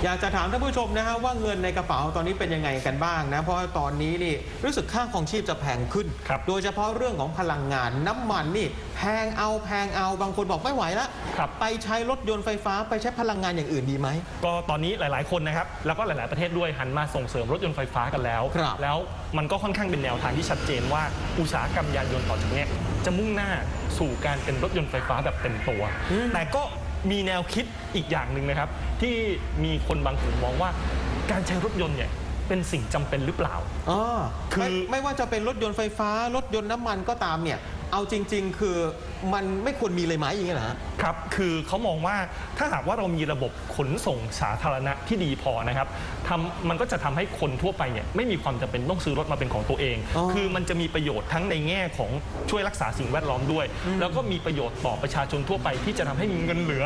อยากจะถามท่านผู้ชมนะฮะว่าเงินในกระเป๋าตอนนี้เป็นยังไงกันบ้างนะเพราะตอนนี้นี่รู้สึกค่าครองชีพจะแพงขึ้นโดยเฉพาะเรื่องของพลังงานน้ำมันนี่แพงเอาบางคนบอกไม่ไหวแล้วไปใช้รถยนต์ไฟฟ้าไปใช้พลังงานอย่างอื่นดีไหมก็ตอนนี้หลายๆคนนะครับแล้วก็หลายๆประเทศด้วยหันมาส่งเสริมรถยนต์ไฟฟ้ากันแล้วมันก็ค่อนข้างเป็นแนวทางที่ชัดเจนว่าอุตสาหกรรมยานยนต์ต่อจากนี้จะมุ่งหน้าสู่การเป็นรถยนต์ไฟฟ้าแบบเต็มตัวแต่ก็มีแนวคิดอีกอย่างหนึ่งนะครับที่มีคนบางกลุ่มมองว่าการใช้รถยนต์เนี่ยเป็นสิ่งจำเป็นหรือเปล่าคือไม่ว่าจะเป็นรถยนต์ไฟฟ้ารถยนต์น้ำมันก็ตามเนี่ยเอาจริงๆคือมันไม่ควรมีเลยไหมอย่างเงี้ยนะครับคือเขามองว่าถ้าหากว่าเรามีระบบขนส่งสาธารณะที่ดีพอนะครับมันก็จะทำให้คนทั่วไปเนี่ยไม่มีความจำเป็นต้องซื้อรถมาเป็นของตัวเองคือมันจะมีประโยชน์ทั้งในแง่ของช่วยรักษาสิ่งแวดล้อมด้วยแล้วก็มีประโยชน์ต่อประชาชนทั่วไปที่จะทำให้มีเงินเหลือ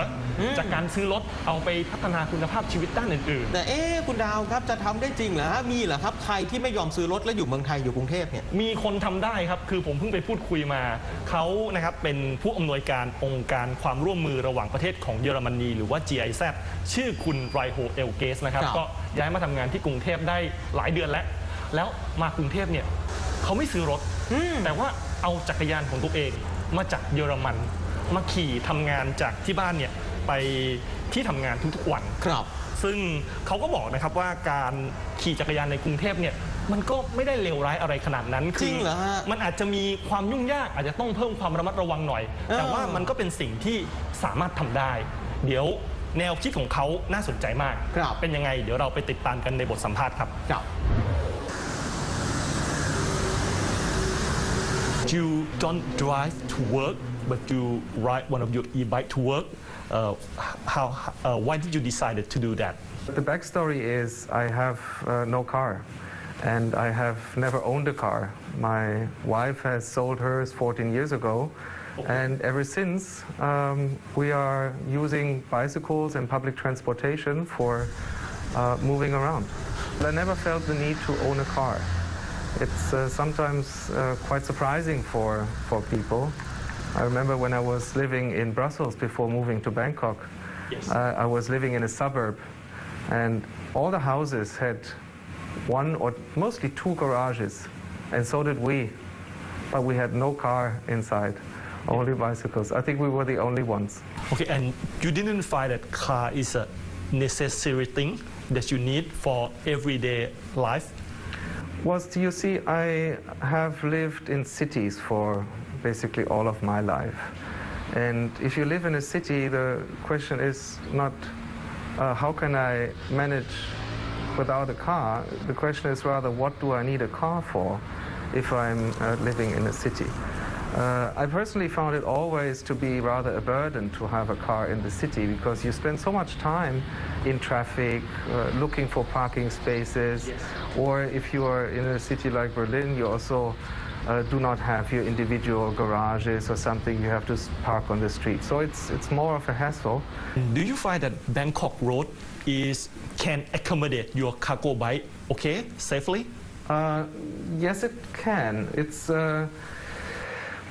จากการซื้อรถเอาไปพัฒนาคุณภาพชีวิตด้านอื่นๆแต่คุณดาวครับจะทำได้จริงเหรอมีเหรอครับใครที่ไม่ยอมซื้อรถและอยู่เมืองไทยอยู่กรุงเทพเนี่ยมีคนทำได้ครับคือผมเพิ่งไปพูดคุยมาเขานะครับเป็นผู้อำนวยการองค์การความร่วมมือระหว่างประเทศของเยอรมนีหรือว่า GIZ ชื่อคุณไรโฮเอลเกสนะครับก็ย้ายมาทำงานที่กรุงเทพได้หลายเดือนแล้วมากรุงเทพเนี่ยเขาไม่ซื้อรถแต่ว่าเอาจักรยานของตัวเองมาจากเยอรมันมาขี่ทำงานจากที่บ้านเนี่ยไปที่ทำงานทุกๆวันซึ่งเขาก็บอกนะครับว่าการขี่จักรยานในกรุงเทพเนี่ยมันก็ไม่ได้เลวร้ายอะไรขนาดนั้นจริงเหรอฮะมันอาจจะมีความยุ่งยากอาจจะต้องเพิ่มความระมัดระวังหน่อยแต่ว่ามันก็เป็นสิ่งที่สามารถทำได้เดี๋ยวแนวคิดของเขาน่าสนใจมากเป็นยังไงเดี๋ยวเราไปติดตามกันในบทสัมภาษณ์ครับ You don't drive to work but you ride one of your e-bike to work why did you decide to do that The backstory is I have no car and I have never owned a car. My wife has sold hers 14 years ago and ever since we are using bicycles and public transportation for moving around. I never felt the need to own a car. It's sometimes quite surprising for people. I remember when I was living in Brussels before moving to Bangkok, I was living in a suburb and all the houses had one or mostly two garages, and so did we, but we had no car inside, only bicycles. I think we were the only ones. Okay, and you didn't find that car is a necessary thing that you need for everyday life? Well, you see, I have lived in cities for basically all of my life. And if you live in a city, the question is not how can I manage without a car. The question is rather what do I need a car for if I'm living in a city. I personally found it always to be rather a burden to have a car in the city because you spend so much time in traffic, looking for parking spaces, or if you are in a city like Berlin, you also do not have your individual garages or something you have to park on the street. So it's more of a hassle. Do you find that Bangkok road can accommodate your cargo bike safely? Yes, it can. It's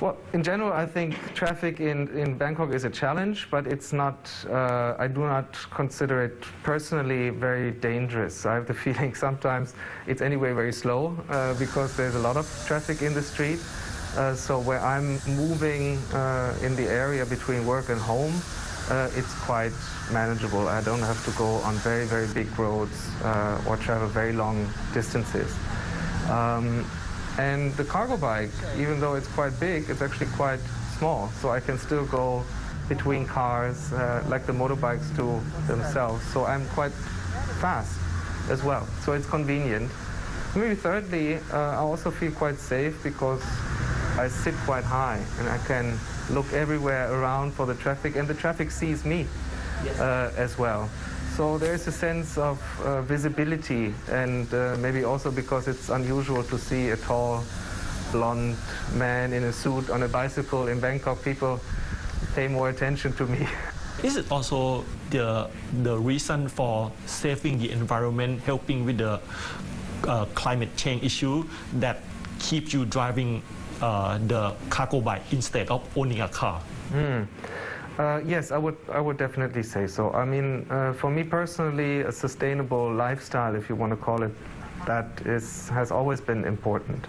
well, in general, I think traffic in Bangkok is a challenge, but it's not, I do not consider it personally very dangerous. I have the feeling sometimes it's anyway very slow because there's a lot of traffic in the street. So where I'm moving in the area between work and home, it's quite manageable. I don't have to go on very, very big roads or travel very long distances. And the cargo bike, even though it's quite big, it's actually quite small. So I can still go between cars like the motorbikes do themselves. So I'm quite fast as well. So it's convenient. Maybe thirdly, I also feel quite safe because I sit quite high and I can look everywhere around for the traffic and the traffic sees me as well. So there is a sense of visibility and maybe also because it's unusual to see a tall, blonde man in a suit on a bicycle in Bangkok, people pay more attention to me. Is it also the reason for saving the environment, helping with the climate change issue that keeps you driving the cargo bike instead of owning a car? Yes, I would definitely say so. I mean, for me personally, a sustainable lifestyle, if you want to call it that, has always been important.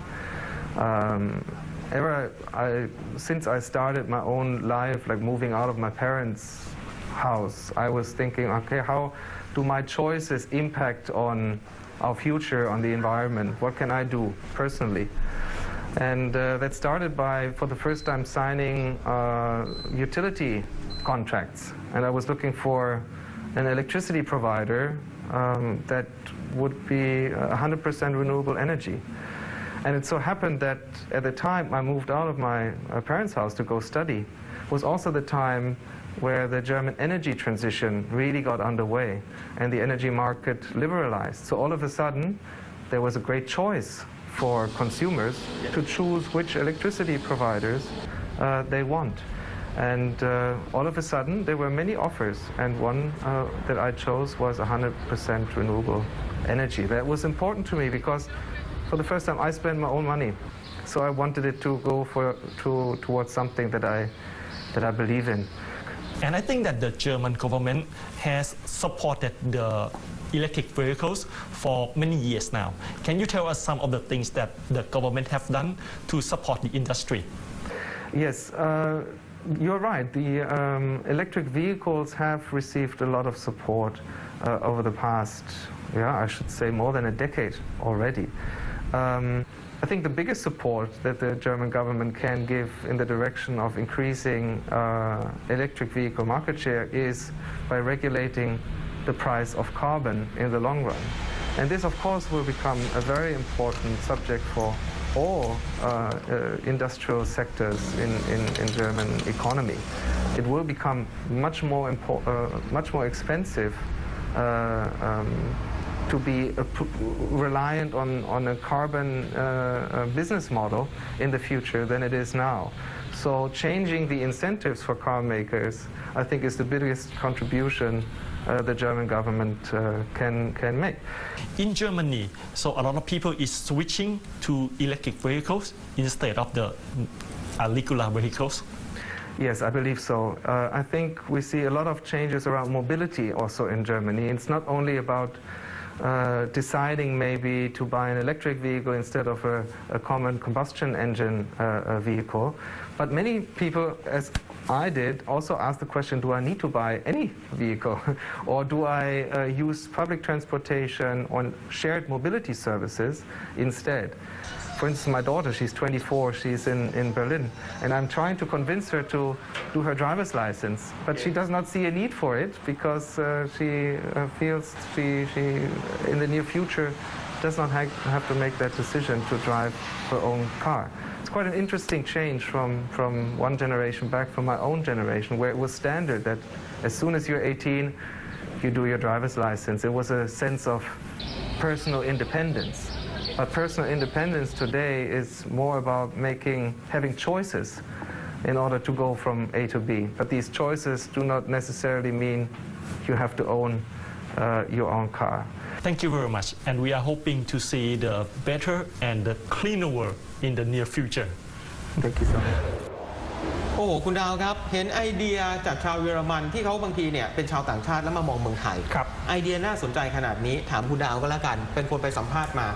Since I started my own life, like moving out of my parents' house, I was thinking, okay, how do my choices impact on our future, on the environment? What can I do personally? And that started by, for the first time, signing utility contracts. And I was looking for an electricity provider that would be 100% renewable energy. And it so happened that at the time I moved out of my parents' house to go study was also the time where the German energy transition really got underway and the energy market liberalized. So all of a sudden, there was a great choice for consumers to choose which electricity providers they want. And all of a sudden, there were many offers, and one that I chose was 100% renewable energy. That was important to me because for the first time I spent my own money. So I wanted it to go towards something that I believe in. And I think that the German government has supported the electric vehicles for many years now. Can you tell us some of the things that the government have done to support the industry? Yes, you're right. The electric vehicles have received a lot of support over the past, I should say more than a decade already. I think the biggest support that the German government can give in the direction of increasing electric vehicle market share is by regulating the price of carbon in the long run. And this, of course, will become a very important subject for all industrial sectors in German economy. It will become much more expensive to be reliant on a carbon business model in the future than it is now. So changing the incentives for car makers, I think, is the biggest contribution the German government can make. In Germany, so a lot of people is switching to electric vehicles instead of the regular vehicles. Yes, I believe so. I think we see a lot of changes around mobility also in Germany. It's not only about deciding maybe to buy an electric vehicle instead of a common combustion engine vehicle. But many people, as I did, also ask the question, do I need to buy any vehicle? Or do I use public transportation or shared mobility services instead? For instance, my daughter, she's 24, she's in Berlin, and I'm trying to convince her to do her driver's license, but she does not see a need for it because she feels she in the near future does not have to make that decision to drive her own car. It's quite an interesting change from one generation back, from my own generation, where it was standard that as soon as you're 18, you do your driver's license. It was a sense of personal independence. But personal independence today is more about having choices in order to go from A to B. But these choices do not necessarily mean you have to own your own car. Thank you very much. And we are hoping to see the better and the cleaner world in the near future. Thank you so much. โอ้โหคุณดาวครับเห็นไอเดียจากชาวเยอรมันที่เขาบางทีเนี่ยเป็นชาวต่างชาติแล้วมามองเมืองไทยครับไอเดียน่าสนใจขนาดนี้ถามคุณดาวก็แล้วกันเป็นคนไปสัมภาษณ์มา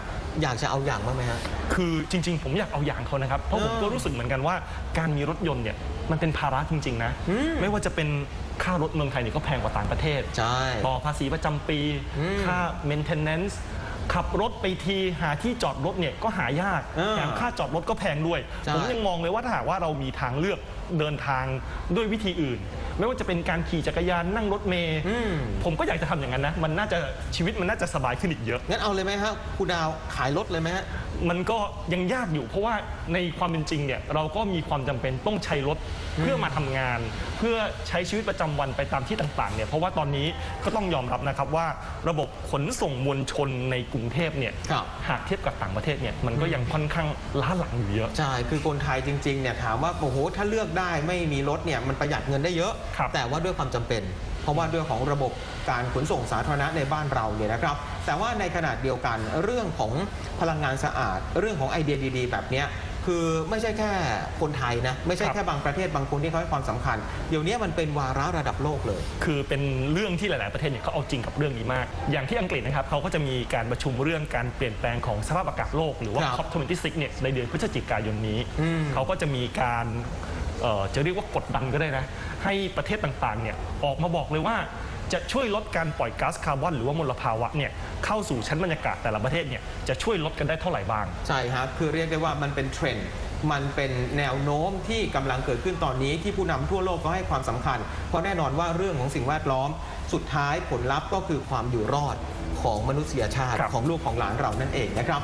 อยากจะเอาอย่างบ้างไหมฮะคือจริงๆผมอยากเอาอย่างเขานะครับเพราะผมก็รู้สึกเหมือนกันว่าการมีรถยนต์เนี่ยมันเป็นภาระจริงๆนะไม่ว่าจะเป็นค่ารถเมืองไทยเนี่ยก็แพงกว่าต่างประเทศใช่ต่อภาษีประจำปีค่า maintenance ขับรถไปทีหาที่จอดรถเนี่ยก็หายากแถมค่าจอดรถก็แพงด้วยผมยังมองเลยว่าถ้าหากว่าเรามีทางเลือกเดินทางด้วยวิธีอื่นไม่ว่าจะเป็นการขี่จักรยานนั่งรถเมล์ผมก็อยากจะทำอย่างนั้นนะมันน่าจะชีวิตมันน่าจะสบายขึ้นอีกเยอะงั้นเอาเลยไหมฮะคุณดาวขายรถเลยไหมฮะมันก็ยังยากอยู่เพราะว่าในความเป็นจริงเนี่ยเราก็มีความจำเป็นต้องใช้รถเพื่อมาทำงานเพื่อใช้ชีวิตประจำวันไปตามที่ต่างๆเนี่ยเพราะว่าตอนนี้ก็ต้องยอมรับนะครับว่าระบบขนส่งมวลชนในกรุงเทพเนี่ยหากเทียบกับต่างประเทศเนี่ยมันก็ยังค่อนข้างล้าหลังอยู่เยอะใช่คือคนไทยจริงๆเนี่ยถามว่าโอ้โหถ้าเลือกได้ไม่มีรถเนี่ยมันประหยัดเงินได้เยอะแต่ว่าด้วยความจำเป็นเพราะว่าด้วยของระบบการขนส่งสาธารณะในบ้านเราเนี่ยนะครับแต่ว่าในขณะเดียวกันเรื่องของพลังงานสะอาดเรื่องของไอเดียดีๆแบบนี้ คือไม่ใช่แค่คนไทยนะไม่ใช่แค่บางประเทศบางคนที่เขาให้ความสำคัญเดี๋ยวนี้มันเป็นวาระระดับโลกเลยคือเป็นเรื่องที่หลายๆประเทศเนี่ยเขาเอาจริงกับเรื่องนี้มากอย่างที่อังกฤษนะครับเขาก็จะมีการประชุมเรื่องการเปลี่ยนแปลงของสภาพอากาศโลกหรือว่า COP26 เนี่ยในเดือนพฤศจิกายนนี้เขาก็จะมีการจะเรียกว่ากดดันก็ได้นะให้ประเทศต่างๆเนี่ยออกมาบอกเลยว่าจะช่วยลดการปล่อยก๊าซคาร์บอนหรือว่ามลภาวะเนี่ยเข้าสู่ชั้นบรรยากาศแต่ละประเทศเนี่ยจะช่วยลดกันได้เท่าไหร่บ้างใช่ครับคือเรียกได้ว่ามันเป็นเทรนด์มันเป็นแนวโน้มที่กำลังเกิดขึ้นตอนนี้ที่ผู้นำทั่วโลกก็ให้ความสำคัญเพราะแน่นอนว่าเรื่องของสิ่งแวดล้อมสุดท้ายผลลัพธ์ก็คือความอยู่รอดของมนุษยชาติของลูกของหลานเรานั่นเองนะครับ